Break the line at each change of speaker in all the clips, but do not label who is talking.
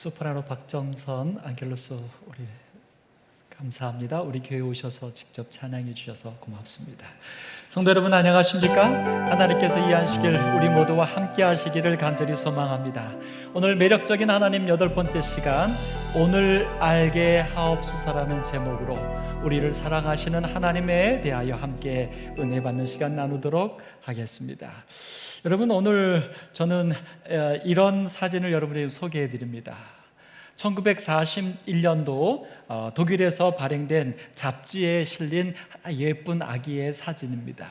소프라노 박정선 안겔로스 우리 감사합니다. 우리 교회 오셔서 직접 찬양해 주셔서 고맙습니다. 성도 여러분 안녕하십니까? 하나님께서 이 안식일 우리 모두와 함께 하시기를 간절히 소망합니다. 오늘 매력적인 하나님 8번째 시간 오늘 알게 하옵소서라는 제목으로 우리를 사랑하시는 하나님에 대하여 함께 은혜 받는 시간 나누도록 하겠습니다. 여러분 오늘 저는 이런 사진을 여러분에게 소개해 드립니다. 1941년도 독일에서 발행된 잡지에 실린 예쁜 아기의 사진입니다.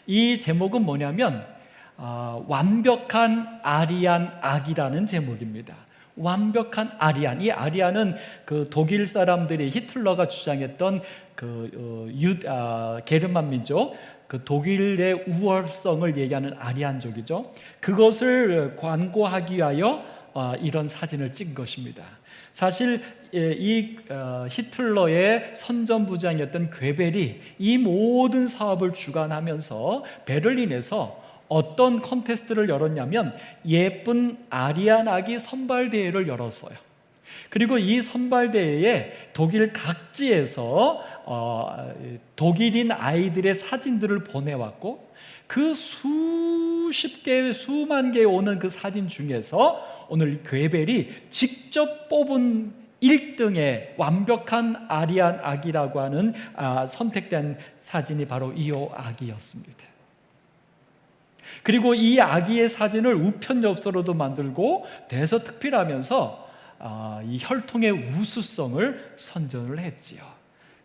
이 제목은 뭐냐면 완벽한 아리안 아기라는 제목입니다. 완벽한 아리안. 이 아리안은 그 독일 사람들이 히틀러가 주장했던 게르만 민족, 그 독일의 우월성을 얘기하는 아리안족이죠. 그것을 광고하기 위하여 이런 사진을 찍은 것입니다. 사실 이 히틀러의 선전부장이었던 괴벨이 이 모든 사업을 주관하면서 베를린에서 어떤 콘테스트를 열었냐면 예쁜 아리안 아기 선발대회를 열었어요. 그리고 이 선발대회에 독일 각지에서 독일인 아이들의 사진들을 보내왔고 그 수십 개, 수만 개 오는 그 사진 중에서 오늘 괴벨이 직접 뽑은 1등의 완벽한 아리안 아기라고 하는 선택된 사진이 바로 이 아기였습니다. 그리고 이 아기의 사진을 우편 엽서로도 만들고 대서특필하면서 이 혈통의 우수성을 선전을 했지요.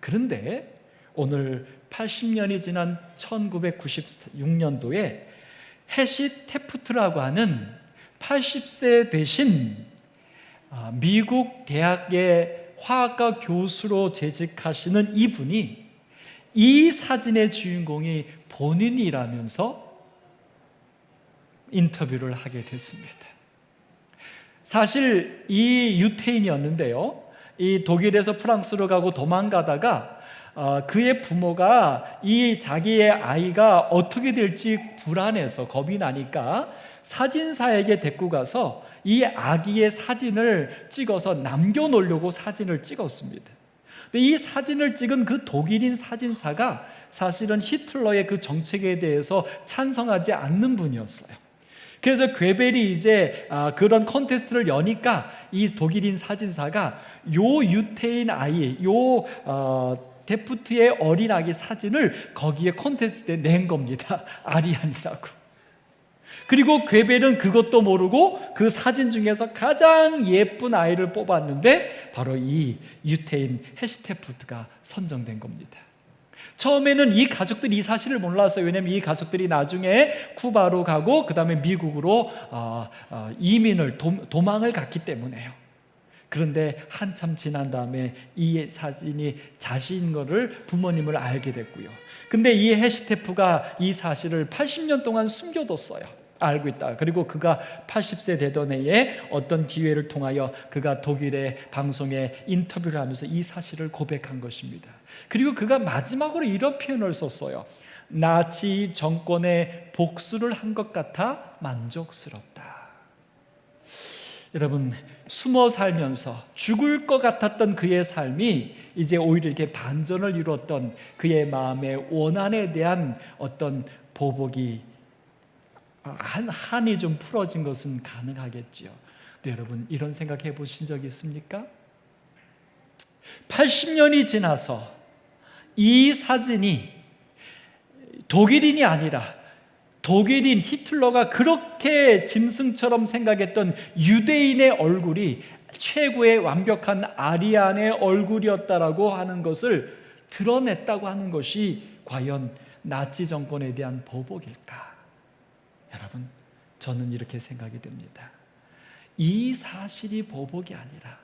그런데 오늘 80년이 지난 1996년도에 해시 테프트라고 하는 80세 되신 미국 대학의 화학과 교수로 재직하시는 이분이 이 사진의 주인공이 본인이라면서 인터뷰를 하게 됐습니다. 사실 이 유태인이었는데요, 이 독일에서 프랑스로 가고 도망가다가 그의 부모가 이 자기의 아이가 어떻게 될지 불안해서 겁이 나니까 사진사에게 데리고 가서 이 아기의 사진을 찍어서 남겨놓으려고 사진을 찍었습니다. 근데 이 사진을 찍은 그 독일인 사진사가 사실은 히틀러의 그 정책에 대해서 찬성하지 않는 분이었어요. 그래서 괴벨이 이제 그런 콘테스트를 여니까 이 독일인 사진사가 요 유태인 아이, 데프트의 어린 아기 사진을 거기에 콘테스트에 낸 겁니다. 아리안이라고. 그리고 괴벨은 그것도 모르고 그 사진 중에서 가장 예쁜 아이를 뽑았는데 바로 이 유태인 해시테프트가 선정된 겁니다. 처음에는 이 가족들이 이 사실을 몰랐어요. 왜냐하면 이 가족들이 나중에 쿠바로 가고 그 다음에 미국으로 이민을 도망을 갔기 때문에요. 그런데 한참 지난 다음에 이 사진이 자신인 것을 부모님을 알게 됐고요. 근데 이 해시테프가 이 사실을 80년 동안 숨겨뒀어요. 알고 있다. 그리고 그가 80세 되던 해에 어떤 기회를 통하여 그가 독일의 방송에 인터뷰를 하면서 이 사실을 고백한 것입니다. 그리고 그가 마지막으로 이런 표현을 썼어요. 나치 정권의 복수를 한 것 같아 만족스럽다. 여러분, 숨어 살면서 죽을 것 같았던 그의 삶이 이제 오히려 이렇게 반전을 이루었던 그의 마음의 원한에 대한 어떤 보복이 한이 좀 풀어진 것은 가능하겠지요. 근데 여러분 이런 생각해 보신 적 있습니까? 80년이 지나서 이 사진이 독일인이 아니라 독일인 히틀러가 그렇게 짐승처럼 생각했던 유대인의 얼굴이 최고의 완벽한 아리안의 얼굴이었다라고 하는 것을 드러냈다고 하는 것이 과연 나치 정권에 대한 보복일까? 여러분, 저는 이렇게 생각이 됩니다. 이 사실이 보복이 아니라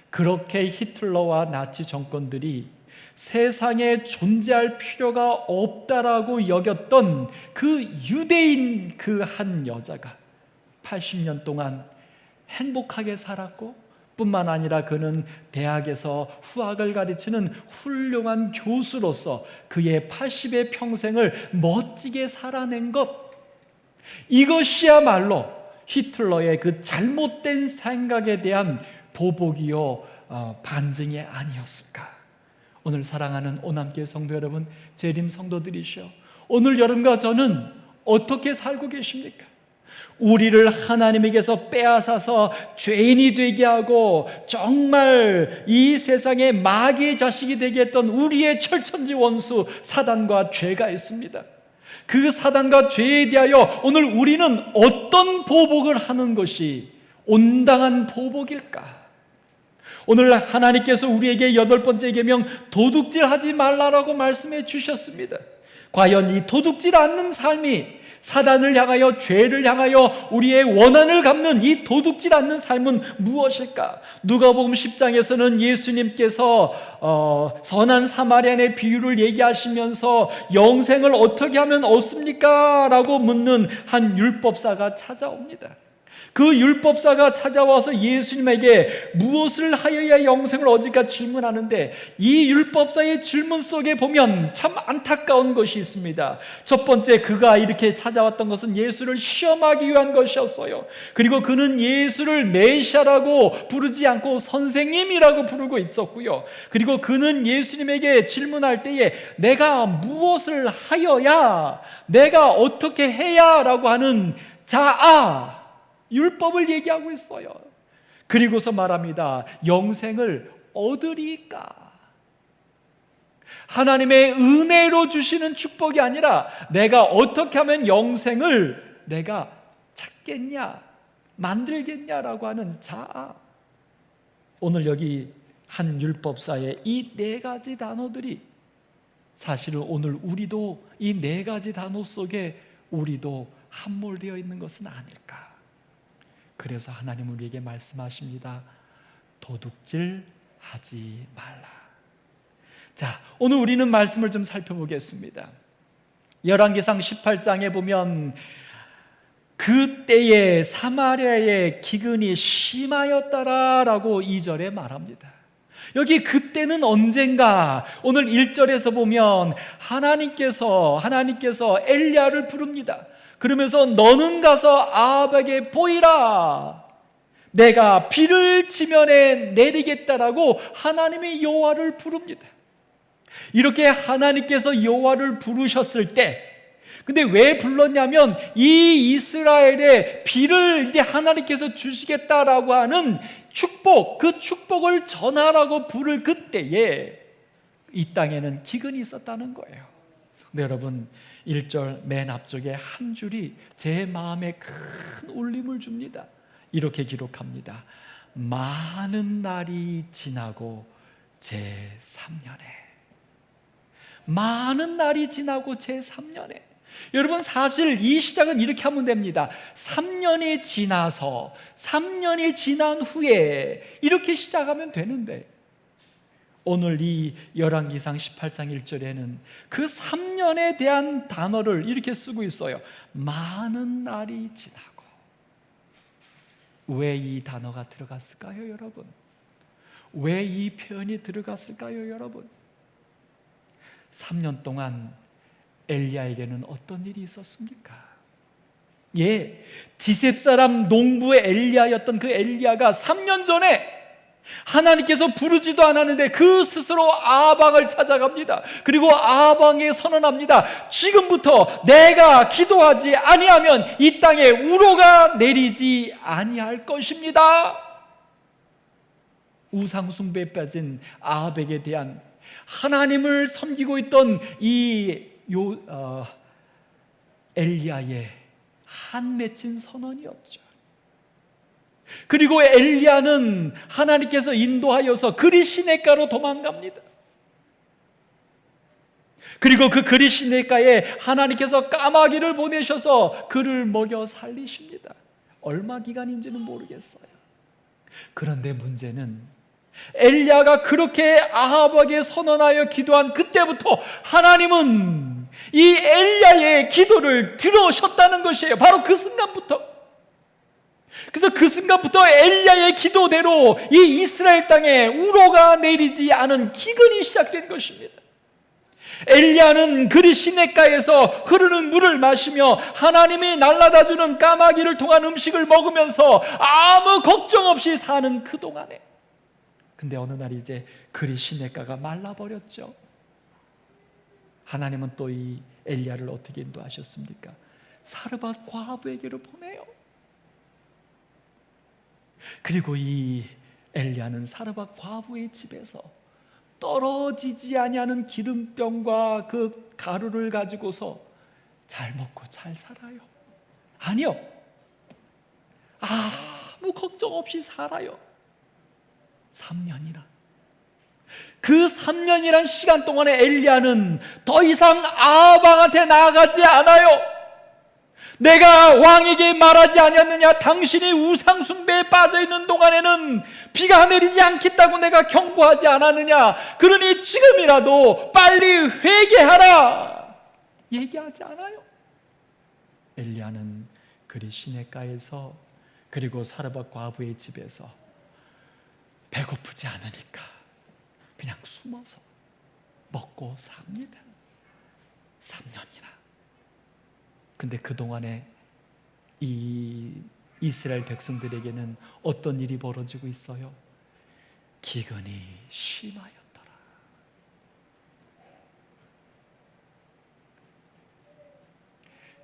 그렇게 히틀러와 나치 정권들이 세상에 존재할 필요가 없다라고 여겼던 그 유대인 그 한 여자가 80년 동안 행복하게 살았고 뿐만 아니라 그는 대학에서 후학을 가르치는 훌륭한 교수로서 그의 80의 평생을 멋지게 살아낸 것, 이것이야말로 히틀러의 그 잘못된 생각에 대한 보복이요 반증이 아니었을까? 오늘 사랑하는 오남교회 성도 여러분, 재림 성도들이시여, 오늘 여러분과 저는 어떻게 살고 계십니까? 우리를 하나님에게서 빼앗아서 죄인이 되게 하고 정말 이 세상에 마귀의 자식이 되게 했던 우리의 철천지 원수 사단과 죄가 있습니다. 그 사단과 죄에 대하여 오늘 우리는 어떤 보복을 하는 것이 온당한 보복일까? 오늘 하나님께서 우리에게 8번째 계명 도둑질하지 말라라고 말씀해 주셨습니다. 과연 이 도둑질 않는 삶이, 사단을 향하여, 죄를 향하여 우리의 원한을 갚는 이 도둑질 않는 삶은 무엇일까? 누가복음 10장에서는 예수님께서 선한 사마리아인의 비유를 얘기하시면서 영생을 어떻게 하면 얻습니까? 라고 묻는 한 율법사가 찾아옵니다. 그 율법사가 찾아와서 예수님에게 무엇을 하여야 영생을 얻을까 질문하는데, 이 율법사의 질문 속에 보면 참 안타까운 것이 있습니다. 첫 번째, 그가 이렇게 찾아왔던 것은 예수를 시험하기 위한 것이었어요. 그리고 그는 예수를 메시아라고 부르지 않고 선생님이라고 부르고 있었고요. 그리고 그는 예수님에게 질문할 때에 내가 무엇을 하여야, 내가 어떻게 해야 라고 하는 자아, 율법을 얘기하고 있어요. 그리고서 말합니다. 영생을 얻으리까? 하나님의 은혜로 주시는 축복이 아니라 내가 어떻게 하면 영생을 내가 찾겠냐, 만들겠냐라고 하는 자아. 오늘 여기 한 율법사의 이 4가지 단어들이 사실은 오늘 우리도 이 4가지 단어 속에 우리도 함몰되어 있는 것은 아닐까? 그래서 하나님 우리에게 말씀하십니다. 도둑질 하지 말라. 자, 오늘 우리는 말씀을 좀 살펴보겠습니다. 열왕기상 18장에 보면 그때에 사마리아의 기근이 심하였더라라고 2절에 말합니다. 여기 그때는 언젠가, 오늘 1절에서 보면 하나님께서 엘리야를 부릅니다. 그러면서 너는 가서 아합에게 보이라, 내가 비를 지면에 내리겠다라고 하나님의 여호와를 부릅니다. 이렇게 하나님께서 여호와를 부르셨을 때, 근데 왜 불렀냐면 이 이스라엘에 비를 이제 하나님께서 주시겠다라고 하는 축복, 그 축복을 전하라고 부를 그때에 이 땅에는 기근이 있었다는 거예요. 근데 여러분, 1절 맨 앞쪽에 한 줄이 제 마음에 큰 울림을 줍니다. 이렇게 기록합니다. 많은 날이 지나고 제3년에, 많은 날이 지나고 제3년에. 여러분, 사실 이 시작은 이렇게 하면 됩니다. 3년이 지나서, 3년이 지난 후에 이렇게 시작하면 되는데, 오늘 이 열왕기상 18장 1절에는 그 3년에 대한 단어를 이렇게 쓰고 있어요. 많은 날이 지나고. 왜 이 단어가 들어갔을까요, 여러분? 왜 이 표현이 들어갔을까요, 여러분? 3년 동안 엘리야에게는 어떤 일이 있었습니까? 예, 디셉 사람 농부의 엘리야였던 그 엘리야가 3년 전에 하나님께서 부르지도 않았는데 그 스스로 아방을 찾아갑니다. 그리고 아방에 선언합니다. 지금부터 내가 기도하지 아니하면 이 땅에 우로가 내리지 아니할 것입니다. 우상 숭배에 빠진 아합에게 대한 하나님을 섬기고 있던 엘리야의 한 맺힌 선언이었죠. 그리고 엘리야는 하나님께서 인도하여서 그리 시냇가로 도망갑니다. 그리고 그 그리 시냇가에 하나님께서 까마귀를 보내셔서 그를 먹여 살리십니다. 얼마 기간인지는 모르겠어요. 그런데 문제는 엘리야가 그렇게 아합에게 선언하여 기도한 그때부터 하나님은 이 엘리야의 기도를 들으셨다는 것이에요. 바로 그 순간부터. 그래서 그 순간부터 엘리야의 기도대로 이 이스라엘 땅에 우로가 내리지 않은 기근이 시작된 것입니다. 엘리야는 그리 시냇가에서 흐르는 물을 마시며 하나님이 날라다 주는 까마귀를 통한 음식을 먹으면서 아무 걱정 없이 사는 그 동안에, 근데 어느 날 이제 그리 시냇가가 말라버렸죠. 하나님은 또 이 엘리야를 어떻게 인도하셨습니까? 사르밧 과부에게로 보내요. 그리고 이 엘리야는 사르밧 과부의 집에서 떨어지지 아니하는 기름병과 그 가루를 가지고서 잘 먹고 잘 살아요. 아니요, 아무 걱정 없이 살아요. 3년이나. 그 3년이란 시간 동안에 엘리야는 더 이상 아합왕한테 나아가지 않아요. 내가 왕에게 말하지 않았느냐? 당신이 우상 숭배에 빠져 있는 동안에는 비가 내리지 않겠다고 내가 경고하지 않았느냐? 그러니 지금이라도 빨리 회개하라, 얘기하지 않아요. 엘리야는 그리 시냇가에서, 그리고 사르밧 과부의 집에서 배고프지 않으니까 그냥 숨어서 먹고 삽니다. 3년이나. 근데 그동안에 이 이스라엘 백성들에게는 어떤 일이 벌어지고 있어요? 기근이 심하였더라.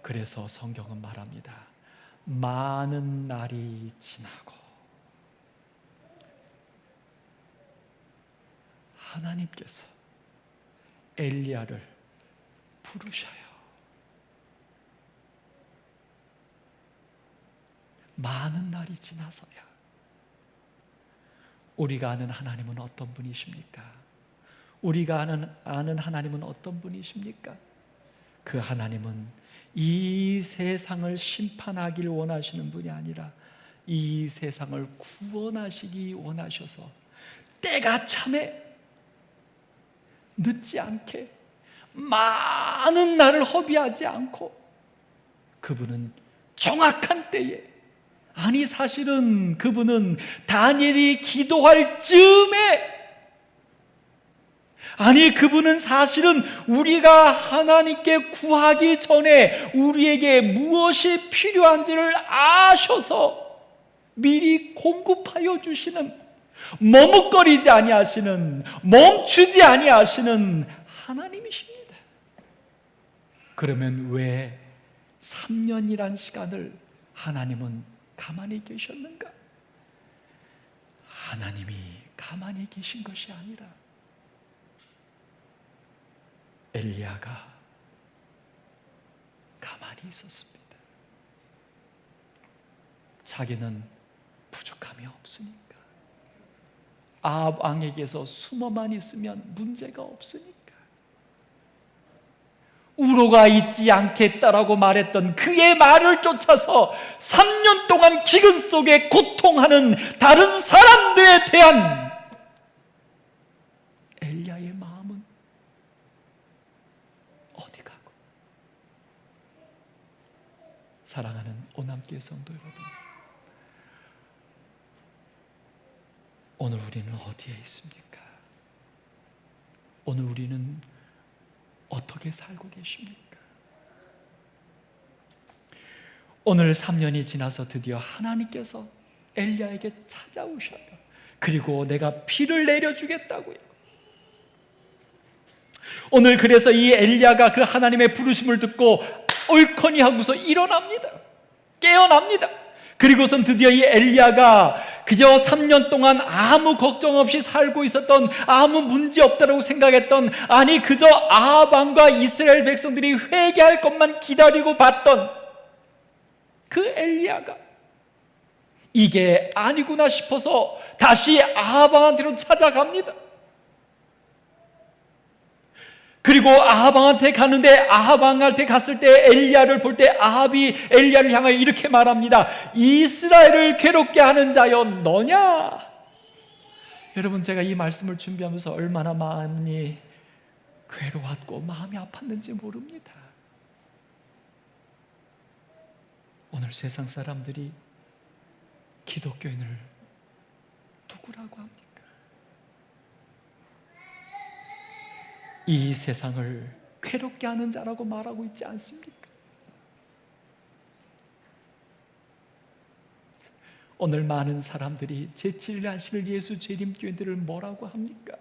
그래서 성경은 말합니다. 많은 날이 지나고 하나님께서 엘리야를 부르셔요. 많은 날이 지나서야. 우리가 아는 하나님은 어떤 분이십니까? 우리가 아는 하나님은 어떤 분이십니까? 그 하나님은 이 세상을 심판하길 원하시는 분이 아니라 이 세상을 구원하시기 원하셔서 때가 참에 늦지 않게 많은 날을 허비하지 않고 그분은 정확한 때에, 아니 사실은 그분은 다니엘이 기도할 즈음에, 아니 그분은 사실은 우리가 하나님께 구하기 전에 우리에게 무엇이 필요한지를 아셔서 미리 공급하여 주시는, 머뭇거리지 아니하시는, 멈추지 아니하시는 하나님이십니다. 그러면 왜 3년이란 시간을 하나님은 가만히 계셨는가? 하나님이 가만히 계신 것이 아니라 엘리야가 가만히 있었습니다. 자기는 부족함이 없으니까, 아합 왕에게서 숨어만 있으면 문제가 없으니까, 우로가 있지 않겠다라고 말했던 그의 말을 쫓아서 3년 동안 기근 속에 고통하는 다른 사람들에 대한 엘리야의 마음은 어디 가고? 사랑하는 오남교회 성도 여러분, 오늘 우리는 어디에 있습니까? 오늘 우리는 어떻게 살고 계십니까? 오늘 3년이 지나서 드디어 하나님께서 엘리야에게 찾아오셔요. 그리고 내가 비를 내려주겠다고요. 오늘 그래서 이 엘리야가 그 하나님의 부르심을 듣고 옳거니 하고서 일어납니다. 깨어납니다. 그리고선 드디어 이 엘리야가 그저 3년 동안 아무 걱정 없이 살고 있었던, 아무 문제 없다고 생각했던, 아니 그저 아합 왕과 이스라엘 백성들이 회개할 것만 기다리고 봤던 그 엘리야가 이게 아니구나 싶어서 다시 아합 왕한테로 찾아갑니다. 그리고 아합 왕한테 가는데, 아합 왕한테 갔을 때 엘리야를 볼 때 아합이 엘리야를 향하여 이렇게 말합니다. 이스라엘을 괴롭게 하는 자여 너냐? 여러분, 제가 이 말씀을 준비하면서 얼마나 마음이 괴로웠고 마음이 아팠는지 모릅니다. 오늘 세상 사람들이 기독교인을 누구라고 합니까? 이 세상을 괴롭게 하는 자라고 말하고 있지 않습니까? 오늘 많은 사람들이 제7일 안식을 예수 재림교회들을 뭐라고 합니까?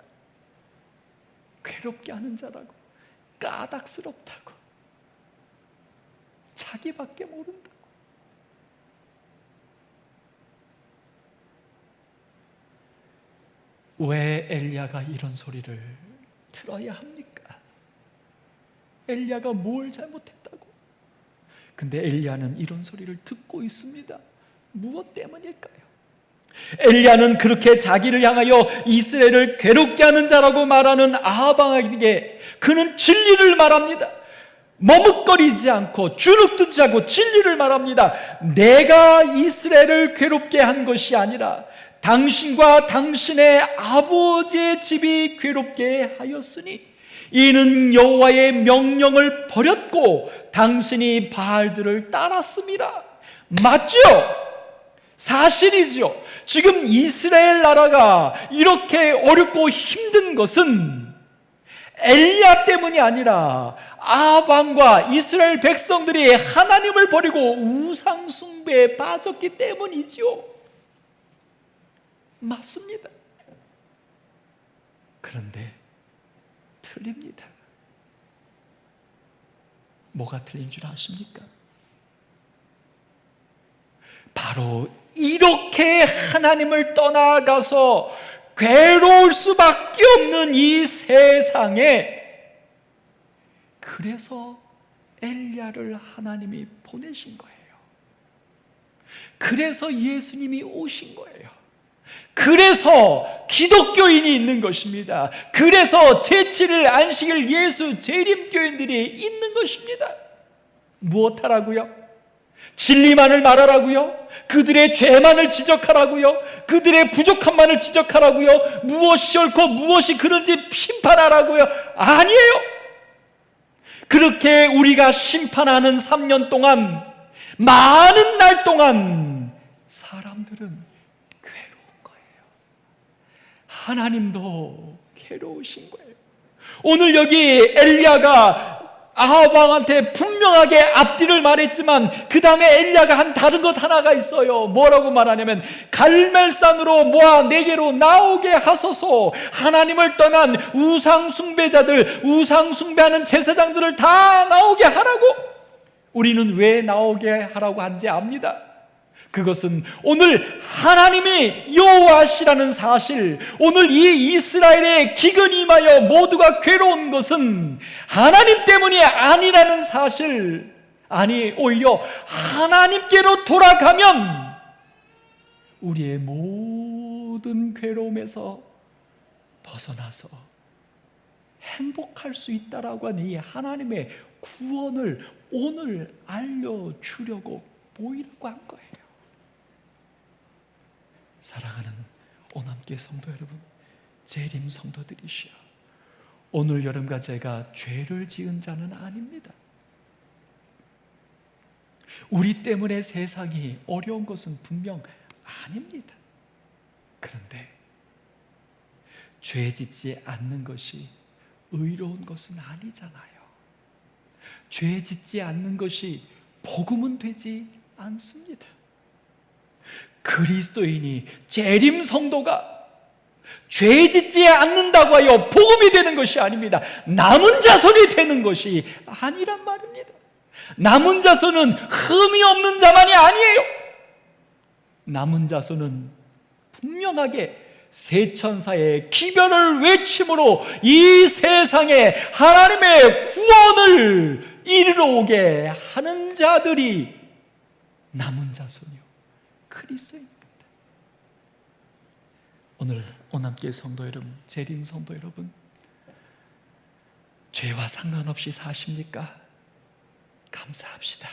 괴롭게 하는 자라고, 까닭스럽다고, 자기밖에 모른다고. 왜 엘리야가 이런 소리를 들어야 합니까? 엘리야가 뭘 잘못했다고? 근데 엘리야는 이런 소리를 듣고 있습니다. 무엇 때문일까요? 엘리야는 그렇게 자기를 향하여 이스라엘을 괴롭게 하는 자라고 말하는 아합 왕에게 그는 진리를 말합니다. 머뭇거리지 않고 주눅들지 않고 진리를 말합니다. 내가 이스라엘을 괴롭게 한 것이 아니라 당신과 당신의 아버지의 집이 괴롭게 하였으니 이는 여호와의 명령을 버렸고 당신이 바알들을 따랐습니다. 맞죠? 사실이죠. 지금 이스라엘 나라가 이렇게 어렵고 힘든 것은 엘리야 때문이 아니라 아합 왕과 이스라엘 백성들이 하나님을 버리고 우상 숭배에 빠졌기 때문이죠. 맞습니다. 그런데 틀립니다. 뭐가 틀린 줄 아십니까? 바로 이렇게 하나님을 떠나가서 괴로울 수밖에 없는 이 세상에, 그래서 엘리야를 하나님이 보내신 거예요. 그래서 예수님이 오신 거예요. 그래서 기독교인이 있는 것입니다. 그래서 제7일 안식일 예수 재림교인들이 있는 것입니다. 무엇하라고요? 진리만을 말하라고요? 그들의 죄만을 지적하라고요? 그들의 부족함만을 지적하라고요? 무엇이 옳고 무엇이 그런지 심판하라고요? 아니에요. 그렇게 우리가 심판하는 3년 동안, 많은 날 동안 사람들은 괴로운 거예요. 하나님도 괴로우신 거예요. 오늘 여기 엘리야가 아합 왕한테 분명하게 앞뒤를 말했지만 그 다음에 엘리야가 한 다른 것 하나가 있어요. 뭐라고 말하냐면 갈멜산으로 모아 내게로 나오게 하소서. 하나님을 떠난 우상 숭배자들, 우상 숭배하는 제사장들을 다 나오게 하라고. 우리는 왜 나오게 하라고 한지 압니다. 그것은 오늘 하나님이 여호와시라는 사실, 오늘 이 이스라엘의 기근이 임하여 모두가 괴로운 것은 하나님 때문이 아니라는 사실, 아니 오히려 하나님께로 돌아가면 우리의 모든 괴로움에서 벗어나서 행복할 수 있다라고 하는 이 하나님의 구원을 오늘 알려주려고 모이라고 한 거예요. 사랑하는 오남교회 성도 여러분, 재림 성도들이시여, 오늘 여러분과 제가 죄를 지은 자는 아닙니다. 우리 때문에 세상이 어려운 것은 분명 아닙니다. 그런데 죄 짓지 않는 것이 의로운 것은 아니잖아요. 죄 짓지 않는 것이 복음은 되지 않습니다. 그리스도인이, 재림 성도가 죄 짓지 않는다고 하여 복음이 되는 것이 아닙니다. 남은 자손이 되는 것이 아니란 말입니다. 남은 자손은 흠이 없는 자만이 아니에요. 남은 자손은 분명하게 세 천사의 기별을 외침으로 이 세상에 하나님의 구원을 이르러 오게 하는 자들이 남은 자손이요, 그리스도입니다. 오늘 오남교회 성도 여러분, 재림 성도 여러분, 죄와 상관없이 사십니까? 감사합시다.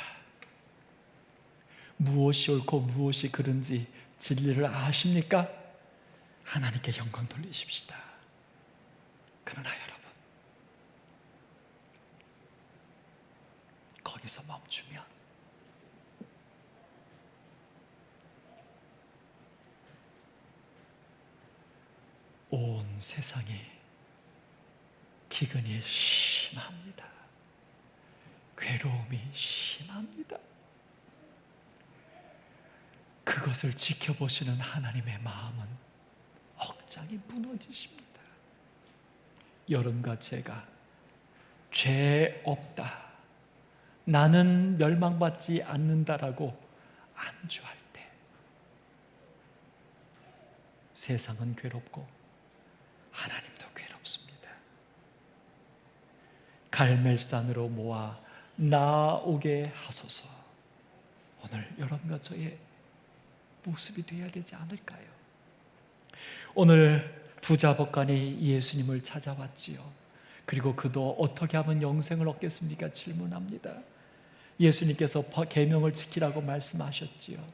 무엇이 옳고 무엇이 그른지 진리를 아십니까? 하나님께 영광 돌리십시다. 그러나 여러분, 거기서 멈추면 온 세상이 기근이 심합니다. 괴로움이 심합니다. 그것을 지켜보시는 하나님의 마음은 억장이 무너지십니다. 여러분과 제가 죄 없다, 나는 멸망받지 않는다라고 안주할 때 세상은 괴롭고 하나님도 괴롭습니다. 갈멜산으로 모아 나오게 하소서. 오늘 여러분과 저의 모습이 되어야 되지 않을까요? 오늘 부자 법관이 예수님을 찾아왔지요. 그리고 그도 어떻게 하면 영생을 얻겠습니까? 질문합니다. 예수님께서 계명을 지키라고 말씀하셨지요.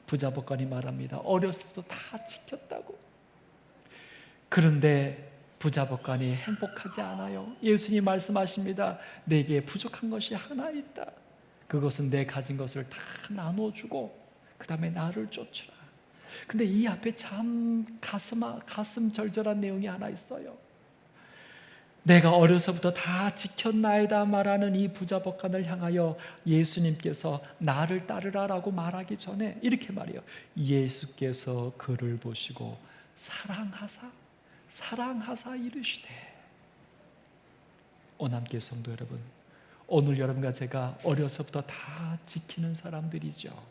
부자 법관이 말합니다. 어렸을 때도 다 지켰다고. 그런데 부자 법관이 행복하지 않아요. 예수님 말씀하십니다. 내게 부족한 것이 하나 있다. 그것은 내 가진 것을 다 나눠주고 그 다음에 나를 쫓으라. 근데 이 앞에 참 가슴 절절한 내용이 하나 있어요. 내가 어려서부터 다 지켰나이다 말하는 이 부자 법관을 향하여 예수님께서 나를 따르라라고 말하기 전에 이렇게 말해요. 예수께서 그를 보시고 사랑하사 이르시되. 오남교회 성도 여러분, 오늘 여러분과 제가 어려서부터 다 지키는 사람들이죠.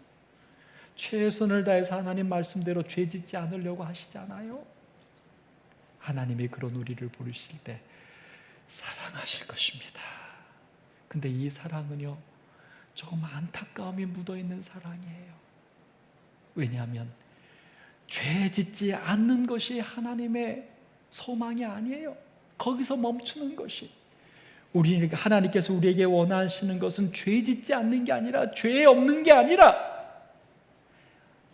최선을 다해서 하나님 말씀대로 죄 짓지 않으려고 하시잖아요. 하나님이 그런 우리를 부르실 때 사랑하실 것입니다. 근데 이 사랑은요, 조금 안타까움이 묻어있는 사랑이에요. 왜냐하면 죄 짓지 않는 것이 하나님의 소망이 아니에요. 거기서 멈추는 것이, 하나님께서 우리에게 원하시는 것은 죄 짓지 않는 게 아니라, 죄 없는 게 아니라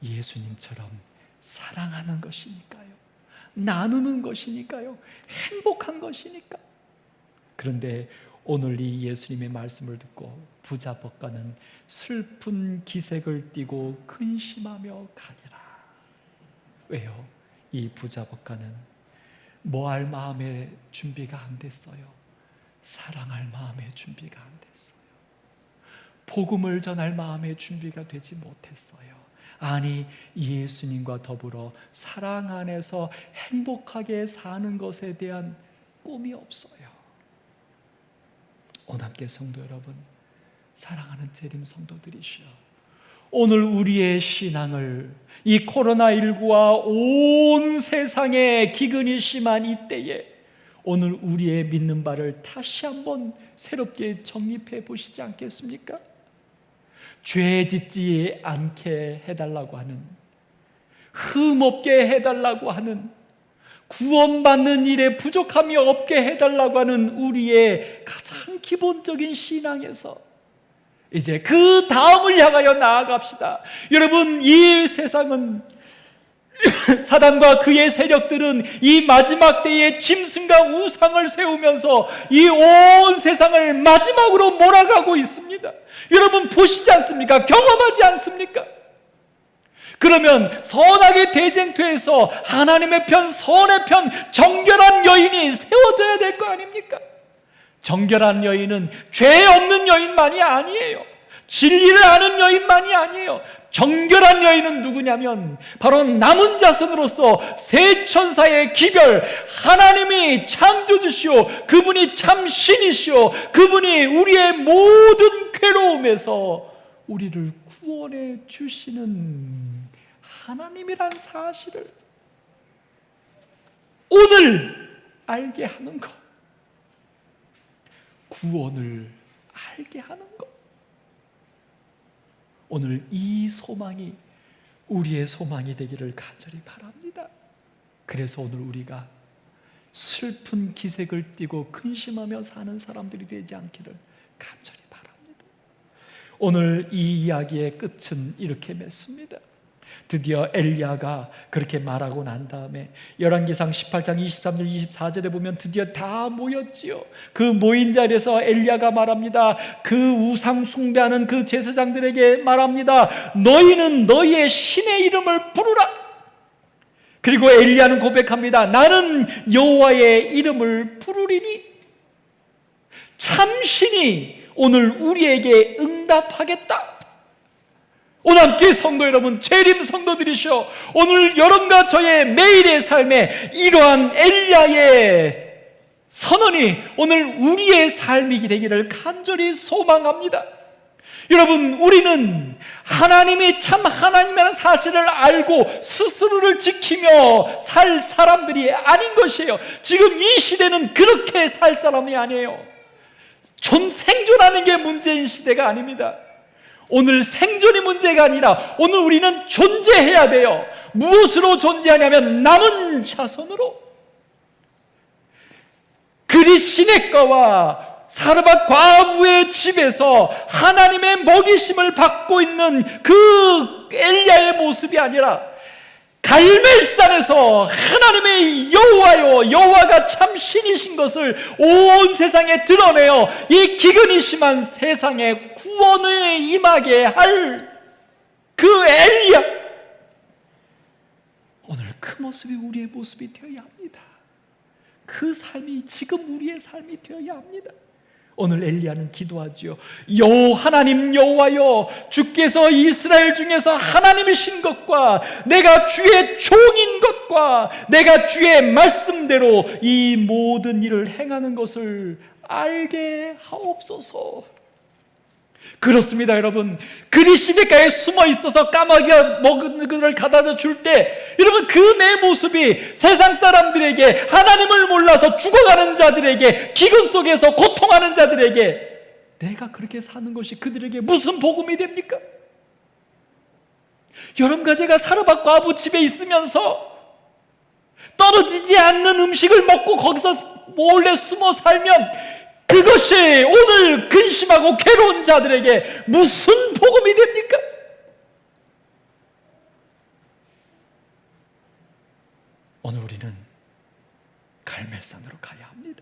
예수님처럼 사랑하는 것이니까요. 나누는 것이니까요. 행복한 것이니까. 그런데 오늘 이 예수님의 말씀을 듣고 부자 법관은 슬픈 기색을 띠고 근심하며 가니라. 왜요? 이 부자 법관은 뭐할 마음의 준비가 안 됐어요. 사랑할 마음의 준비가 안 됐어요. 복음을 전할 마음의 준비가 되지 못했어요. 아니, 예수님과 더불어 사랑 안에서 행복하게 사는 것에 대한 꿈이 없어요. 오남교회 성도 여러분, 사랑하는 재림 성도들이시여, 오늘 우리의 신앙을 이 코로나19와 온 세상에 기근이 심한 이때에 오늘 우리의 믿는 바를 다시 한번 새롭게 정립해 보시지 않겠습니까? 죄 짓지 않게 해달라고 하는, 흠 없게 해달라고 하는, 구원받는 일에 부족함이 없게 해달라고 하는 우리의 가장 기본적인 신앙에서 이제 그 다음을 향하여 나아갑시다. 여러분, 이 세상은 사단과 그의 세력들은 이 마지막 때에 짐승과 우상을 세우면서 이 온 세상을 마지막으로 몰아가고 있습니다. 여러분 보시지 않습니까? 경험하지 않습니까? 그러면 선악의 대쟁투에서 하나님의 편, 선의 편, 정결한 여인이 세워져야 될 거 아닙니까? 정결한 여인은 죄 없는 여인만이 아니에요. 진리를 아는 여인만이 아니에요. 정결한 여인은 누구냐면 바로 남은 자손으로서 세 천사의 기별, 하나님이 창조주시오, 그분이 참 신이시오, 그분이 우리의 모든 괴로움에서 우리를 구원해 주시는 하나님이란 사실을 오늘 알게 하는 것, 구원을 알게 하는 것, 오늘 이 소망이 우리의 소망이 되기를 간절히 바랍니다. 그래서 오늘 우리가 슬픈 기색을 띠고 근심하며 사는 사람들이 되지 않기를 간절히 바랍니다. 오늘 이 이야기의 끝은 이렇게 맺습니다. 드디어 엘리야가 그렇게 말하고 난 다음에 열왕기상 18장 23절 24절에 보면 드디어 다 모였지요. 그 모인 자리에서 엘리야가 말합니다. 그 우상 숭배하는 그 제사장들에게 말합니다. 너희는 너희의 신의 이름을 부르라. 그리고 엘리야는 고백합니다. 나는 여호와의 이름을 부르리니. 참신이 오늘 우리에게 응답하겠다. 오남교회 성도 여러분, 재림 성도들이시여, 오늘 여러분과 저의 매일의 삶에 이러한 엘리야의 선언이 오늘 우리의 삶이 되기를 간절히 소망합니다. 여러분, 우리는 하나님이 참 하나님이라는 사실을 알고 스스로를 지키며 살 사람들이 아닌 것이에요. 지금 이 시대는 그렇게 살 사람이 아니에요. 생존하는 게 문제인 시대가 아닙니다. 오늘 생존이 문제가 아니라 오늘 우리는 존재해야 돼요. 무엇으로 존재하냐면 남은 자손으로. 그리 시냇가와 사르밧 과부의 집에서 하나님의 먹이심을 받고 있는 그 엘리야의 모습이 아니라 갈멜산에서 하나님의 여호와요, 여호와가 참 신이신 것을 온 세상에 드러내어 이 기근이 심한 세상에 구원을 임하게 할 그 엘리야, 오늘 그 모습이 우리의 모습이 되어야 합니다. 그 삶이 지금 우리의 삶이 되어야 합니다. 오늘 엘리야는 기도하지요. 하나님 여호와여, 주께서 이스라엘 중에서 하나님이신 것과 내가 주의 종인 것과 내가 주의 말씀대로 이 모든 일을 행하는 것을 알게 하옵소서. 그렇습니다, 여러분. 그리 시냇가에 숨어 있어서 까마귀가 먹은 것을 가져다 줄 때, 여러분, 그 내 모습이 세상 사람들에게, 하나님을 몰라서 죽어가는 자들에게, 기근 속에서 고통하는 자들에게 내가 그렇게 사는 것이 그들에게 무슨 복음이 됩니까? 여러분과 제가 사르밧 과부 집에 있으면서 떨어지지 않는 음식을 먹고 거기서 몰래 숨어 살면 그것이 오늘 근심하고 괴로운 자들에게 무슨 복음이 됩니까? 오늘 우리는 갈멜산으로 가야 합니다.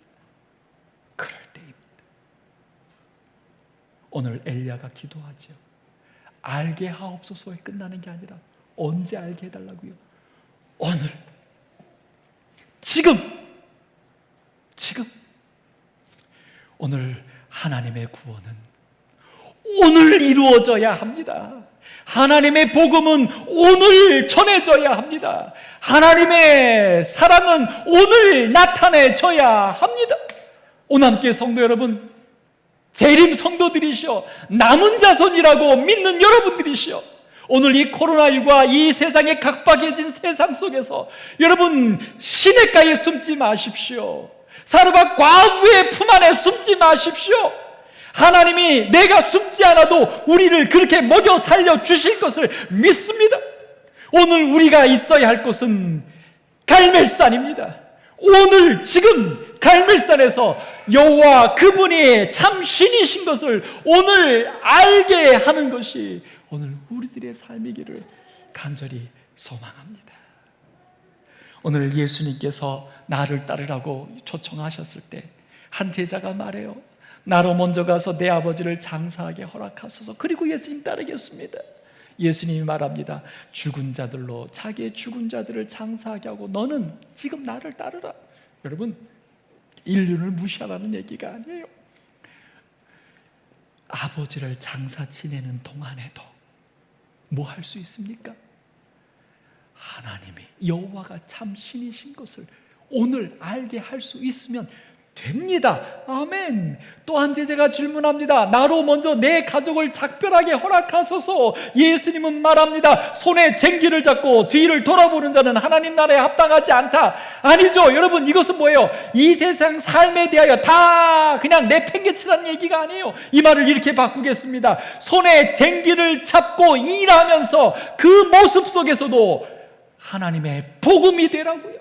그럴 때입니다. 오늘 엘리야가 기도하죠. 알게 하옵소서에 끝나는 게 아니라 언제 알게 해달라고요? 오늘, 지금 오늘 하나님의 구원은 오늘 이루어져야 합니다. 하나님의 복음은 오늘 전해져야 합니다. 하나님의 사랑은 오늘 나타내져야 합니다. 오남교회 성도 여러분, 재림 성도들이시여, 남은 자손이라고 믿는 여러분들이시여, 오늘 이 코로나19와 이 세상에 각박해진 세상 속에서 여러분 시냇가에 숨지 마십시오. 사르밧 과부의 품 안에 숨지 마십시오. 하나님이 내가 숨지 않아도 우리를 그렇게 먹여 살려 주실 것을 믿습니다. 오늘 우리가 있어야 할 곳은 갈멜산입니다. 오늘 지금 갈멜산에서 여호와 그분이 참 신이신 것을 오늘 알게 하는 것이 오늘 우리들의 삶이기를 간절히 소망합니다. 오늘 예수님께서 나를 따르라고 초청하셨을 때 한 제자가 말해요. 나로 먼저 가서 내 아버지를 장사하게 허락하소서. 그리고 예수님 따르겠습니다. 예수님이 말합니다. 죽은 자들로 자기의 죽은 자들을 장사하게 하고 너는 지금 나를 따르라. 여러분, 인류를 무시하라는 얘기가 아니에요. 아버지를 장사 지내는 동안에도 뭐 할 수 있습니까? 하나님이 여호와가 참 신이신 것을 오늘 알게 할 수 있으면 됩니다. 아멘. 또 한 제자가 질문합니다. 나로 먼저 내 가족을 작별하게 허락하소서. 예수님은 말합니다. 손에 쟁기를 잡고 뒤를 돌아보는 자는 하나님 나라에 합당하지 않다. 아니죠. 여러분, 이것은 뭐예요? 이 세상 삶에 대하여 다 그냥 내팽개치라는 얘기가 아니에요. 이 말을 이렇게 바꾸겠습니다. 손에 쟁기를 잡고 일하면서 그 모습 속에서도 하나님의 복음이 되라고요.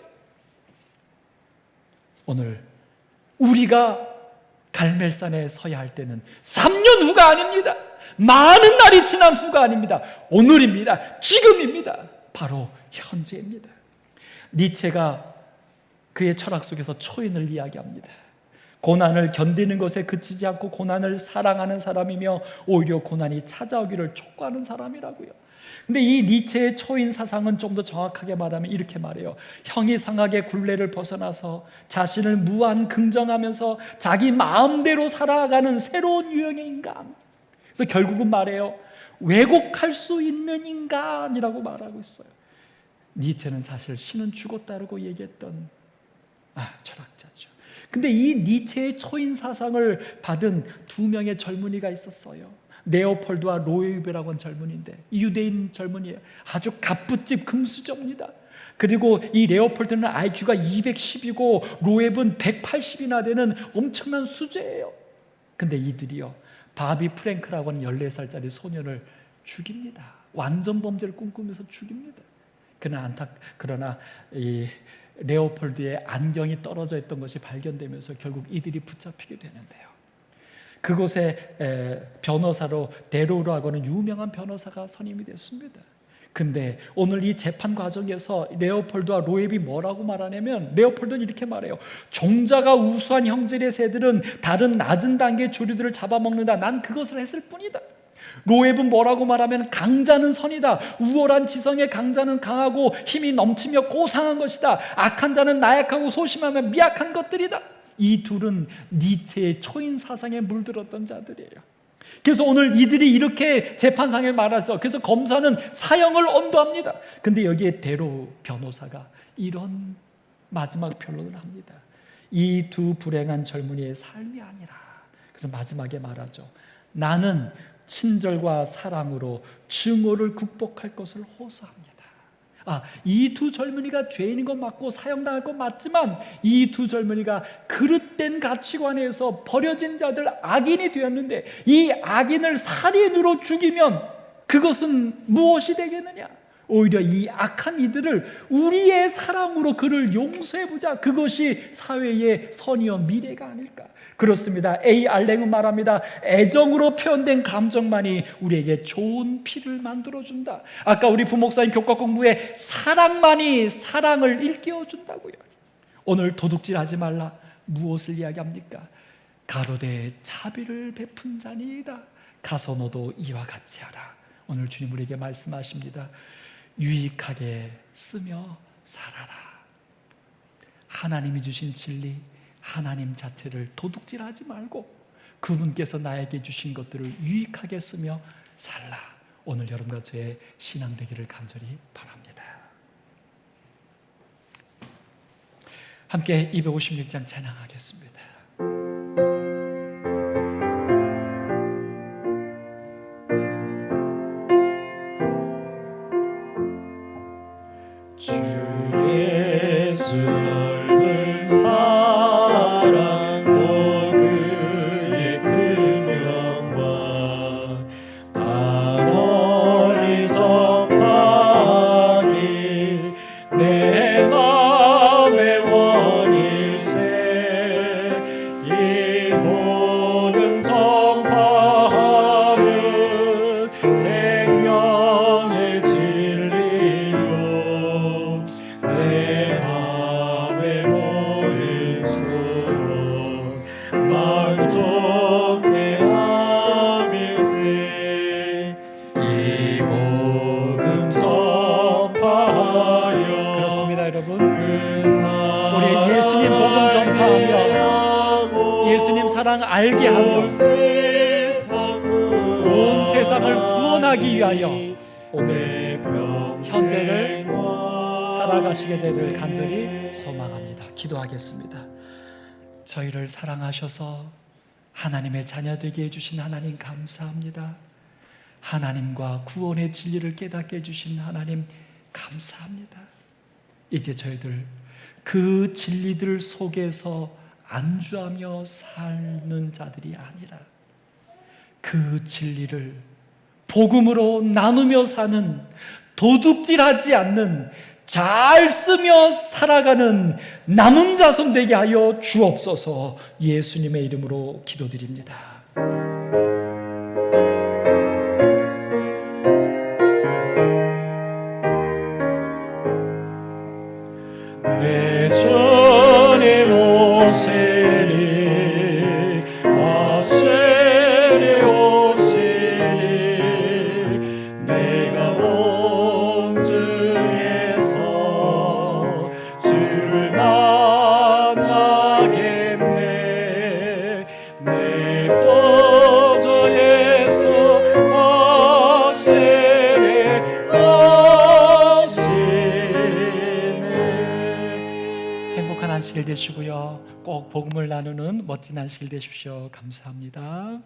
오늘 우리가 갈멜산에 서야 할 때는 3년 후가 아닙니다. 많은 날이 지난 후가 아닙니다. 오늘입니다. 지금입니다. 바로 현재입니다. 니체가 그의 철학 속에서 초인을 이야기합니다. 고난을 견디는 것에 그치지 않고 고난을 사랑하는 사람이며 오히려 고난이 찾아오기를 촉구하는 사람이라고요. 근데 이 니체의 초인 사상은 좀 더 정확하게 말하면 이렇게 말해요. 형이 상하게 굴레를 벗어나서 자신을 무한 긍정하면서 자기 마음대로 살아가는 새로운 유형의 인간. 그래서 결국은 말해요. 왜곡할 수 있는 인간이라고 말하고 있어요. 니체는 사실 신은 죽었다라고 얘기했던 철학자죠. 근데 이 니체의 초인 사상을 받은 두 명의 젊은이가 있었어요. 네오폴드와 로에브라고 하는 젊은이인데 유대인 젊은이에요. 아주 갑부집 금수저입니다. 그리고 이 레오폴드는 IQ가 210이고 로에브는 180이나 되는 엄청난 수재예요. 근데 이들이요, 바비 프랭크라고 하는 14살짜리 소년을 죽입니다. 완전 범죄를 꿈꾸면서 죽입니다. 그러나 이 레오폴드의 안경이 떨어져 있던 것이 발견되면서 결국 이들이 붙잡히게 되는데요. 그곳에 변호사로 데로우라고 하는 유명한 변호사가 선임이 됐습니다. 근데 오늘 이 재판 과정에서 레오폴드와 로에브이 뭐라고 말하냐면 레오폴드는 이렇게 말해요. 종자가 우수한 형질의 새들은 다른 낮은 단계의 조류들을 잡아먹는다. 난 그것을 했을 뿐이다. 로에브는 뭐라고 말하면 강자는 선이다. 우월한 지성의 강자는 강하고 힘이 넘치며 고상한 것이다. 악한 자는 나약하고 소심하며 미약한 것들이다. 이 둘은 니체의 초인 사상에 물들었던 자들이에요. 그래서 오늘 이들이 이렇게 재판상에 말해서 그래서 검사는 사형을 언도합니다. 근데 여기에 데로 변호사가 이런 마지막 변론을 합니다. 이 두 불행한 젊은이의 삶이 아니라, 그래서 마지막에 말하죠. 나는 친절과 사랑으로 증오를 극복할 것을 호소합니다. 이 두 젊은이가 죄인인 건 맞고 사형당할 건 맞지만 이 두 젊은이가 그릇된 가치관에서 버려진 자들, 악인이 되었는데 이 악인을 살인으로 죽이면 그것은 무엇이 되겠느냐? 오히려 이 악한 이들을 우리의 사랑으로 그를 용서해보자. 그것이 사회의 선이요 미래가 아닐까. 그렇습니다. A. 알랭은 말합니다. 애정으로 표현된 감정만이 우리에게 좋은 피를 만들어준다. 아까 우리 부목사님 교과 공부에 사랑만이 사랑을 일깨워준다고요. 오늘 도둑질하지 말라. 무엇을 이야기합니까? 가로되 자비를 베푼 자니이다. 가서 너도 이와 같이 하라. 오늘 주님 우리에게 말씀하십니다. 유익하게 쓰며 살아라. 하나님이 주신 진리, 하나님 자체를 도둑질하지 말고 그분께서 나에게 주신 것들을 유익하게 쓰며 살라. 오늘 여러분과 저의 신앙 되기를 간절히 바랍니다. 함께 256장 찬양하겠습니다.
주 예수 넓은 사랑 또 그의 큰 영광 다 널리 전하길 내 맘의 원일세 이 복음 전파하는 생명의 진리요 내 맘의 모든 소원 만족해 함일세 이 복음 전파하여.
그렇습니다, 여러분.
우리
예수님 복음 전파하며 예수님 사랑 알게 하며 온 세상을 구원하기 위하여 오늘 현재를 살아가시게 되길 간절히 소망합니다. 기도하겠습니다. 저희를 사랑하셔서 하나님의 자녀 되게 해주신 하나님 감사합니다. 하나님과 구원의 진리를 깨닫게 해주신 하나님 감사합니다. 이제 저희들 그 진리들 속에서 안주하며 사는 자들이 아니라 그 진리를 복음으로 나누며 사는, 도둑질하지 않는, 잘 쓰며 살아가는 남은 자손 되게 하여 주옵소서. 예수님의 이름으로 기도드립니다.
내 주님 오시리 와시리 오시리 내가
안식일 되시고요. 꼭 복음을 나누는 멋진 안식일 되십시오. 감사합니다.